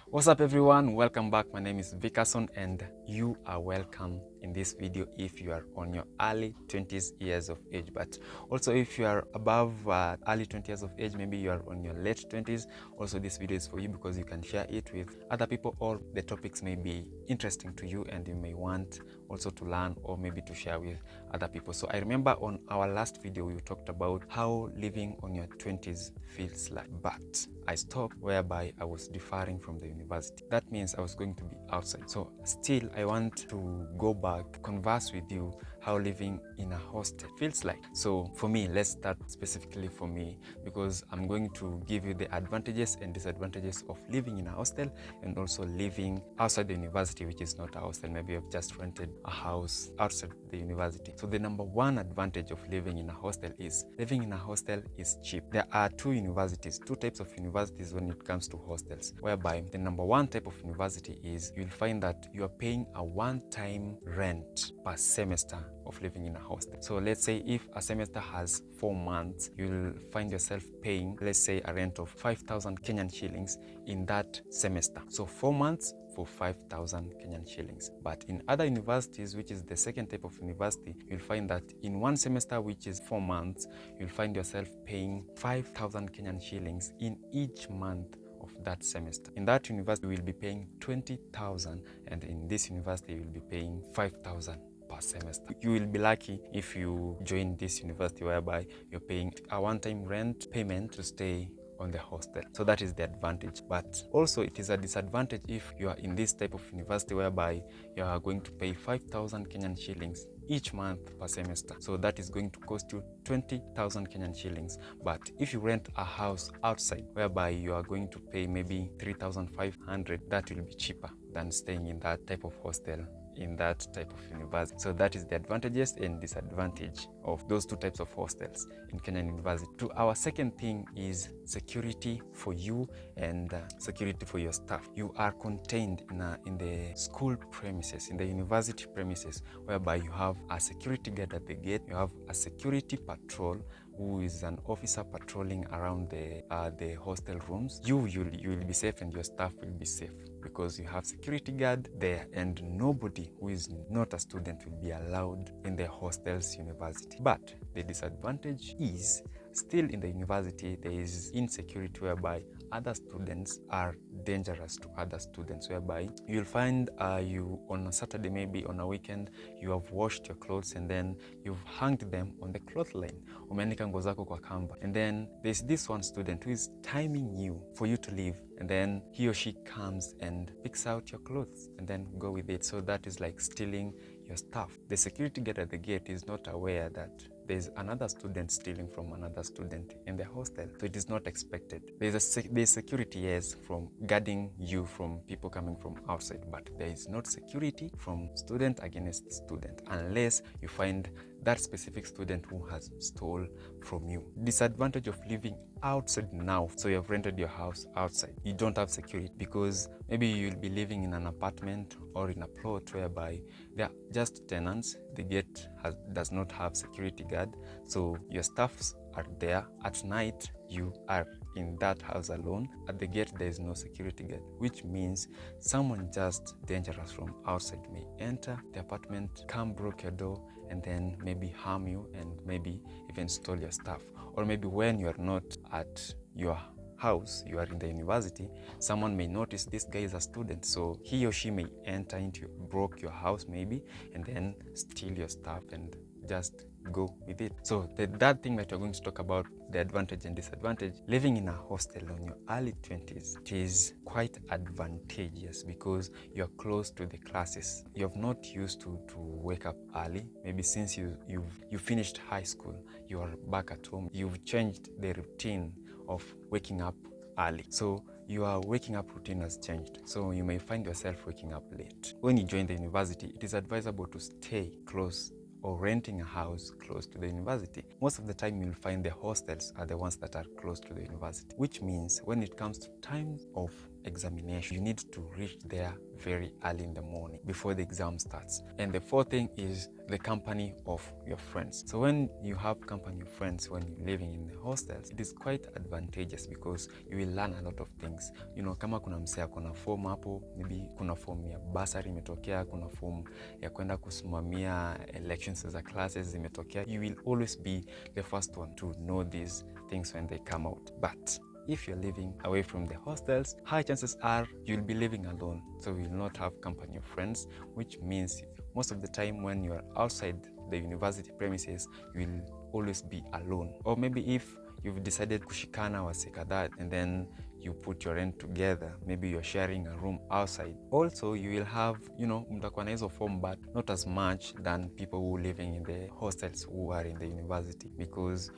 What's up everyone, welcome back. My name is Vickerson and you are welcome in this video if you are on your early 20s years of age. But also if you are above early 20 years of age, maybe you are on your late 20s, also this video is for you because you can share it with other people, or the topics may be interesting to you and you may want also to learn or maybe to share with other people. So I remember on our last video we talked about how living on your 20s feels like, but I stopped whereby I was differing from the university. That means I was going to be outside. So still I want to go back, converse with you how living in a hostel feels like. So for me, let's start specifically for me, because I'm going to give you the advantages and disadvantages of living in a hostel and also living outside the university, which is not a hostel. Maybe you've just rented a house outside the university. So the number one advantage of living in a hostel is living in a hostel is cheap. There are two types of universities when it comes to hostels, whereby the number one type of university is you'll find that you are paying a one-time rent per semester of living in a hostel. So let's say if a semester has 4 months, you'll find yourself paying, let's say, a rent of 5,000 Kenyan shillings in that semester. So 4 months for 5,000 Kenyan shillings. But in other universities, which is the second type of university, you'll find that in one semester, which is 4 months, you'll find yourself paying 5,000 Kenyan shillings in each month of that semester. In that university, you will be paying 20,000, and in this university, you will be paying 5,000 per semester. You will be lucky if you join this university whereby you're paying a one-time rent payment to stay on the hostel. So that is the advantage. But also it is a disadvantage if you are in this type of university whereby you are going to pay 5,000 Kenyan shillings each month per semester. So that is going to cost you 20,000 Kenyan shillings. But if you rent a house outside whereby you are going to pay maybe 3,500, that will be cheaper than staying in that type of hostel in that type of university. So that is the advantages and disadvantage of those two types of hostels in Kenyan university. To our second thing is security for you and security for your staff. You are contained in the school premises, in the university premises, whereby you have a security guard at the gate, you have a security patrol who is an officer patrolling around the hostel rooms. You will be safe and your staff will be safe because you have security guard there, and nobody who is not a student will be allowed in the hostel's university. But the disadvantage is still in the university there is insecurity whereby other students are dangerous to other students, whereby you'll find you on a Saturday, maybe on a weekend, you have washed your clothes and then you've hanged them on the clothesline, umeanika nguo zako kwa kamba, and then there's this one student who is timing you for you to leave, and then he or she comes and picks out your clothes and then go with it. So that is like stealing your stuff. The security guard at the gate is not aware that there's another student stealing from another student in the hostel, so it is not expected. There's security, yes, from guarding you from people coming from outside, but there is not security from student against student unless you find that specific student who has stole from you. Disadvantage of living outside now. So you have rented your house outside, you don't have security because maybe you'll be living in an apartment or in a plot whereby they're just tenants. The gate does not have security guard, so your staffs are there. At night you are in that house alone. At the gate there is no security guard, which means someone just dangerous from outside may enter the apartment, come broke your door, and then maybe harm you and maybe even stole your stuff. Or maybe when you are not at your house, you are in the university, someone may notice this guy is a student, so he or she may enter into broke your house maybe and then steal your stuff and just go with it. So that thing that we're going to talk about, the advantage and disadvantage, living in a hostel on your early 20s, it is quite advantageous because you're close to the classes. You're not used to wake up early. Maybe since you finished high school, you are back at home, you've changed the routine of waking up early. So your waking up routine has changed. So you may find yourself waking up late. When you join the university, it is advisable to stay close or renting a house close to the university. Most of the time you'll find the hostels are the ones that are close to the university, which means when it comes to time of examination. You need to reach there very early in the morning before the exam starts. And the fourth thing is the company of your friends. So when you have company of friends when you're living in the hostels, it is quite advantageous because you will learn a lot of things. Kama kuna msea kuna form hapo, maybe kuna form ya bursary imetokea, kuna form ya kwenda kusimamia elections za classes zimetokea, you will always be the first one to know these things when they come out. But if you're living away from the hostels, high chances are you'll be living alone, so you will not have company of friends, which means most of the time when you're outside the university premises, you will always be alone. Or maybe if you've decided kushikana wase kadhaa and then you put your rent together, maybe you're sharing a room outside. Also, you will have, mtakuwa na hizo form, but not as much than people who are living in the hostels who are in the university, because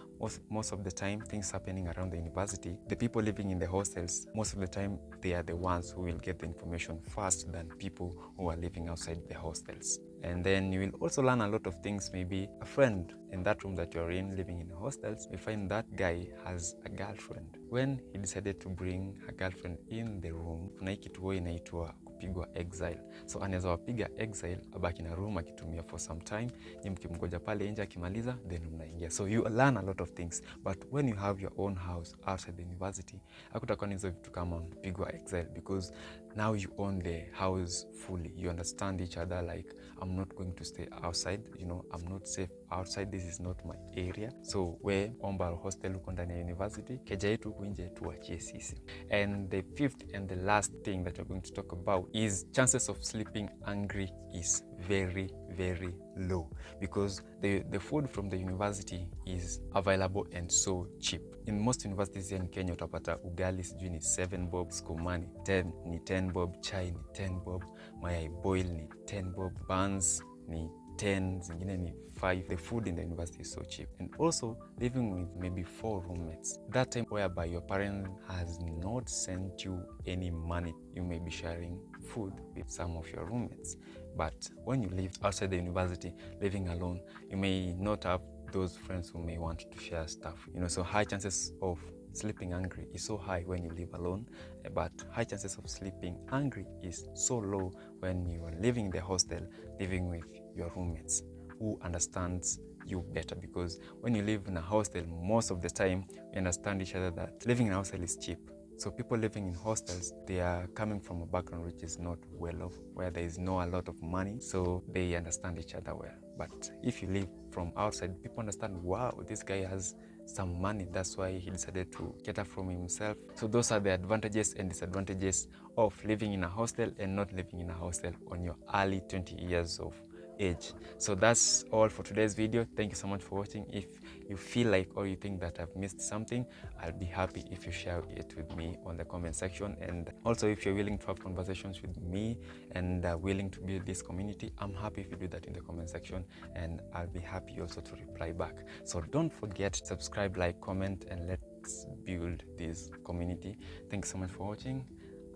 most of the time things happening around the university, the people living in the hostels, most of the time they are the ones who will get the information first than people who are living outside the hostels. And then you will also learn a lot of things. Maybe a friend in that room that you're in, living in the hostels, you find that guy has a girlfriend. When he decided to bring a girlfriend in the room, kuna hii kitu huwa inaitwa kupigwa exile. So anaweza wapiga exile, abaki na room akitumia for some time, nyi mkimgoja pale nje akimaliza, then mnaingia. So you learn a lot of things. But when you have your own house outside the university, hakutakuwa na hizo vitu kama kupigwa exile, because now you own the house fully. You understand each other, like, I'm not going to stay outside, I'm not safe outside, this is not my area. So we omba hostel uko ndani ya university, keja yetu huku nje tuachie sisi. And the fifth and the last thing that we're going to talk about is chances of sleeping hungry is very, very low, because the food from the university is available and so cheap. In most universities here in Kenya utapata ugali sijui ni 7 bob, skumani 10 bob, chai ni 10 bob, mayai boil ni 10 bob, buns ni 10, zingine ni 5. The food in the university is so cheap. And also living with maybe 4 roommates, that time whereby your parent has not sent you any money, you may be sharing food with some of your roommates. But when you live outside the university, living alone, you may not have those friends who may want to share stuff. So high chances of sleeping hungry is so high when you live alone, but high chances of sleeping hungry is so low when you are living in the hostel, living with your roommates who understands you better. Because when you live in a hostel, most of the time you understand each other that living in a hostel is cheap. So people living in hostels, they are coming from a background which is not well off, where there is no a lot of money, so they understand each other well. But if you live from outside, people understand, wow, this guy has some money, that's why he decided to cater from himself. So those are the advantages and disadvantages of living in a hostel and not living in a hostel on your early 20 years of age. So that's all for today's video. Thank you so much for watching. If you feel like or you think that I've missed something, I'll be happy if you share it with me on the comment section. And also, if you're willing to have conversations with me and willing to build this community, I'm happy if you do that in the comment section, and I'll be happy also to reply back. So don't forget to subscribe, like, comment, and let's build this community. Thanks so much for watching.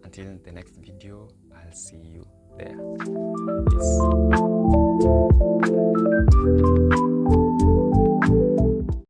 Until the next video, I'll see you there.